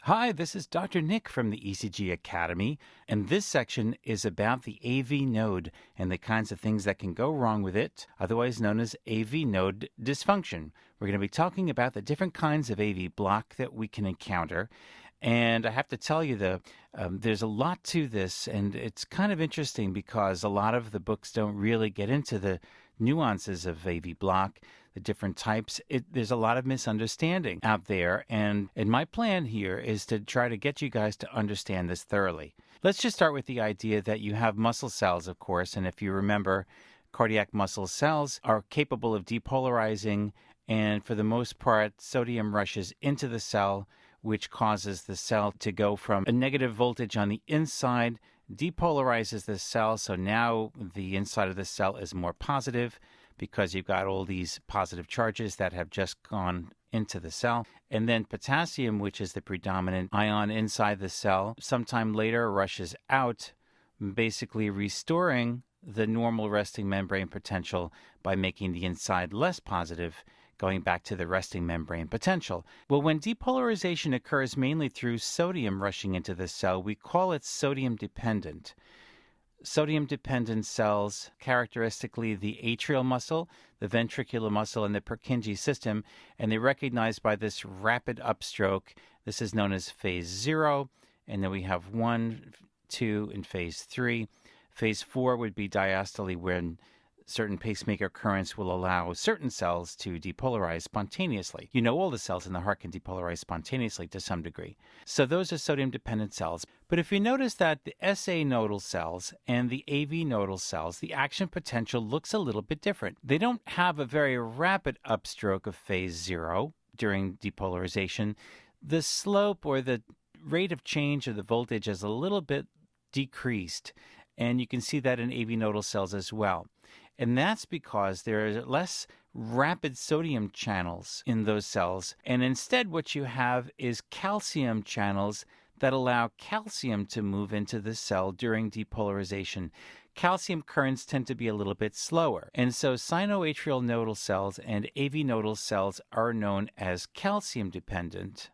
Hi, this is Dr. Nick from the ECG Academy, and this section is about the AV node and the kinds of things that can go wrong with it, otherwise known as AV node dysfunction. We're going to be talking about the different kinds of AV block that we can encounter. And I have to tell you, there's a lot to this, and it's kind of interesting because a lot of the books don't really get into the nuances of AV block, the different types. There's a lot of misunderstanding out there, and my plan here is to try to get you guys to understand this thoroughly. Let's just start with the idea that you have muscle cells, of course, and if you remember, cardiac muscle cells are capable of depolarizing, and for the most part, sodium rushes into the cell, which causes the cell to go from a negative voltage on the inside, depolarizes the cell, so now the inside of the cell is more positive because you've got all these positive charges that have just gone into the cell. And then potassium, which is the predominant ion inside the cell, sometime later rushes out, basically restoring the normal resting membrane potential by making the inside less positive, going back to the resting membrane potential. Well, when depolarization occurs mainly through sodium rushing into the cell, we call it sodium dependent. Sodium-dependent cells, characteristically the atrial muscle, the ventricular muscle, and the Purkinje system, and they're recognized by this rapid upstroke. This is known as phase 0, and then we have 1, 2, and phase 3. Phase 4 would be diastole, when certain pacemaker currents will allow certain cells to depolarize spontaneously. You know, all the cells in the heart can depolarize spontaneously to some degree. So those are sodium-dependent cells. But if you notice that the SA nodal cells and the AV nodal cells, the action potential looks a little bit different. They don't have a very rapid upstroke of phase 0 during depolarization. The slope or the rate of change of the voltage is a little bit decreased, and you can see that in AV nodal cells as well. And that's because there are less rapid sodium channels in those cells. And instead, what you have is calcium channels that allow calcium to move into the cell during depolarization. Calcium currents tend to be a little bit slower. And so sinoatrial nodal cells and AV nodal cells are known as calcium dependent.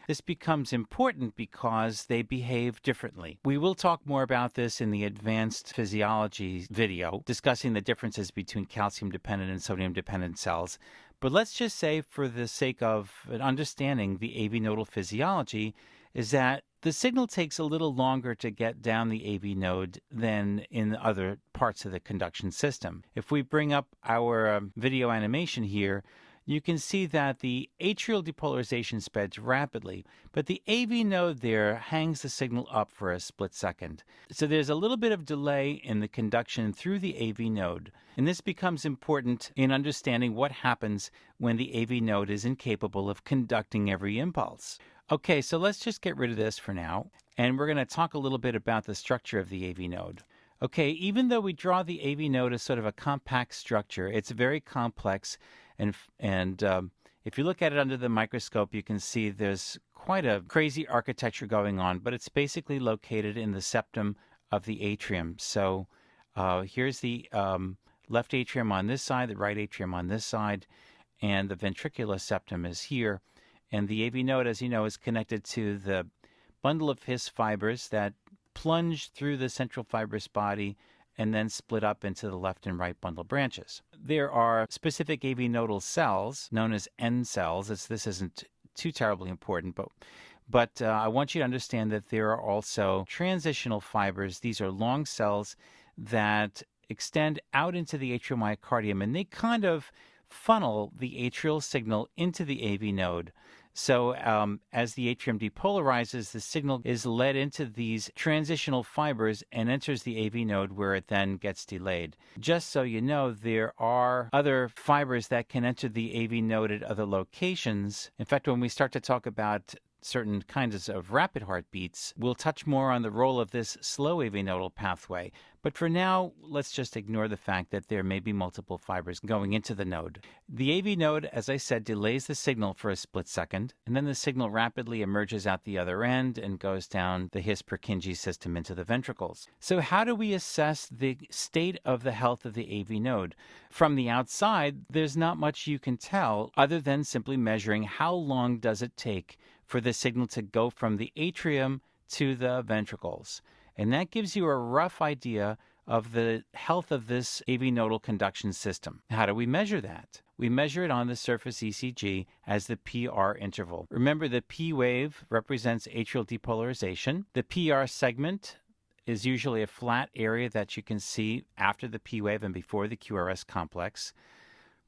This becomes important because they behave differently. We will talk more about this in the advanced physiology video, discussing the differences between calcium-dependent and sodium-dependent cells. But let's just say, for the sake of understanding the AV nodal physiology, is that the signal takes a little longer to get down the AV node than in other parts of the conduction system. If we bring up our video animation here, you can see that the atrial depolarization spreads rapidly, but the AV node there hangs the signal up for a split second. So there's a little bit of delay in the conduction through the AV node, and this becomes important in understanding what happens when the AV node is incapable of conducting every impulse. Okay, so let's just get rid of this for now, and we're going to talk a little bit about the structure of the AV node. Okay, even though we draw the AV node as sort of a compact structure, it's very complex. And if you look at it under the microscope, you can see there's quite a crazy architecture going on, but it's basically located in the septum of the atrium. So here's the left atrium on this side, the right atrium on this side, and the ventricular septum is here. And the AV node, as you know, is connected to the bundle of His fibers that plunge through the central fibrous body and then split up into the left and right bundle branches. There are specific AV nodal cells known as N cells. This isn't too terribly important, but I want you to understand that there are also transitional fibers. These are long cells that extend out into the atrial myocardium, and they kind of funnel the atrial signal into the AV node. So as the atrium depolarizes, the signal is led into these transitional fibers and enters the AV node, where it then gets delayed. Just so you know, there are other fibers that can enter the AV node at other locations. In fact, when we start to talk about certain kinds of rapid heartbeats, we'll touch more on the role of this slow AV nodal pathway. But for now, let's just ignore the fact that there may be multiple fibers going into the node. The AV node, as I said, delays the signal for a split second, and then the signal rapidly emerges out the other end and goes down the His-Purkinje system into the ventricles. So how do we assess the state of the health of the AV node? From the outside, there's not much you can tell other than simply measuring how long does it take for the signal to go from the atrium to the ventricles. And that gives you a rough idea of the health of this AV nodal conduction system. How do we measure that? We measure it on the surface ECG as the PR interval. Remember, the P wave represents atrial depolarization. The PR segment is usually a flat area that you can see after the P wave and before the QRS complex.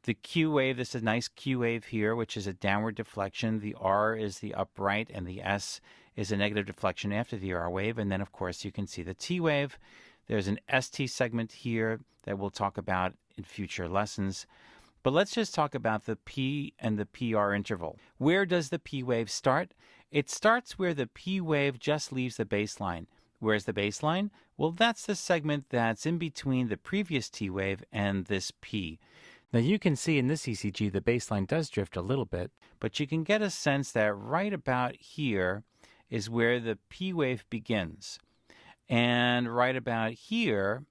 The Q wave, this is a nice Q wave here, which is a downward deflection. The R is the upright, and the S is a negative deflection after the R wave. And then, of course, you can see the T wave. There's an ST segment here that we'll talk about in future lessons. But let's just talk about the P and the PR interval. Where does the P wave start? It starts where the P wave just leaves the baseline. Where's the baseline? Well, that's the segment that's in between the previous T wave and this P. Now you can see in this ECG the baseline does drift a little bit, but you can get a sense that right about here is where the P wave begins. And right about here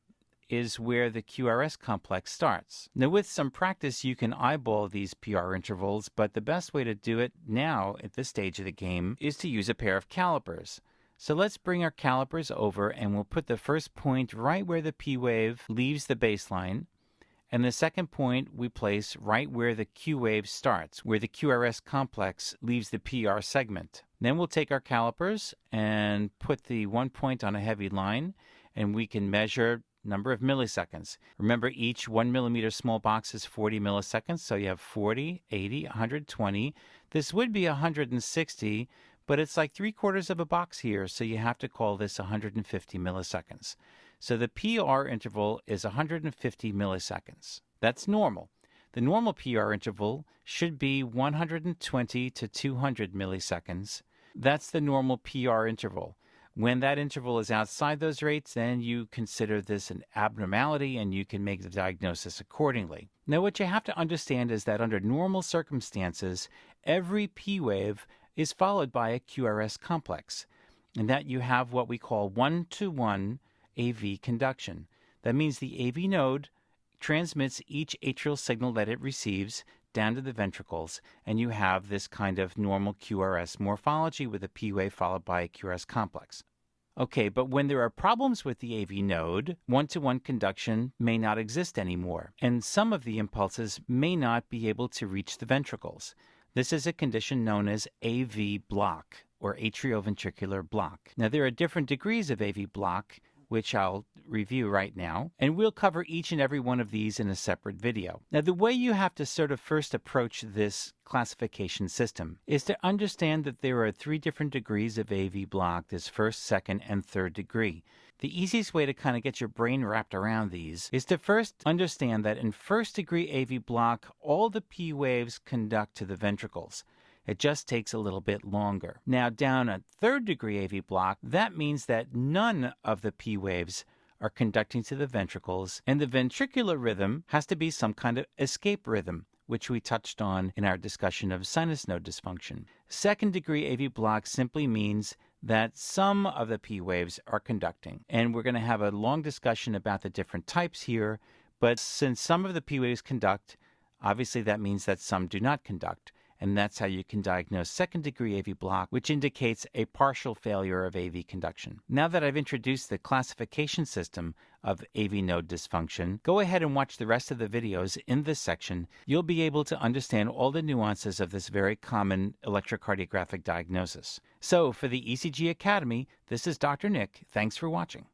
is where the QRS complex starts. Now with some practice you can eyeball these PR intervals, but the best way to do it now at this stage of the game is to use a pair of calipers. So let's bring our calipers over and we'll put the first point right where the P wave leaves the baseline, and the second point we place right where the Q wave starts, where the QRS complex leaves the PR segment. Then we'll take our calipers and put the one point on a heavy line, and we can measure number of milliseconds. Remember, each 1 millimeter small box is 40 milliseconds, so you have 40, 80, 120. This would be 160, but it's like 3/4 of a box here, so you have to call this 150 milliseconds. So the PR interval is 150 milliseconds. That's normal. The normal PR interval should be 120 to 200 milliseconds. That's the normal PR interval. When that interval is outside those rates, then you consider this an abnormality and you can make the diagnosis accordingly. Now, what you have to understand is that under normal circumstances, every P wave is followed by a QRS complex, and that you have what we call one-to-one AV conduction. That means the AV node transmits each atrial signal that it receives down to the ventricles, and you have this kind of normal QRS morphology with a P wave followed by a QRS complex. Okay, but when there are problems with the AV node, one-to-one conduction may not exist anymore, and some of the impulses may not be able to reach the ventricles. This is a condition known as AV block, or atrioventricular block. Now, there are different degrees of AV block, which I'll review right now, and we'll cover each and every one of these in a separate video. Now, the way you have to sort of first approach this classification system is to understand that there are 3 different degrees of AV block. There's first, second, and third degree. The easiest way to kind of get your brain wrapped around these is to first understand that in first degree AV block, all the P waves conduct to the ventricles. It just takes a little bit longer. Now, down at third degree AV block, that means that none of the P waves are conducting to the ventricles, and the ventricular rhythm has to be some kind of escape rhythm, which we touched on in our discussion of sinus node dysfunction. Second degree AV block simply means that some of the P waves are conducting, and we're going to have a long discussion about the different types here, but since some of the P waves conduct, obviously that means that some do not conduct. And that's how you can diagnose second-degree AV block, which indicates a partial failure of AV conduction. Now that I've introduced the classification system of AV node dysfunction, go ahead and watch the rest of the videos in this section. You'll be able to understand all the nuances of this very common electrocardiographic diagnosis. So for the ECG Academy, this is Dr. Nick. Thanks for watching.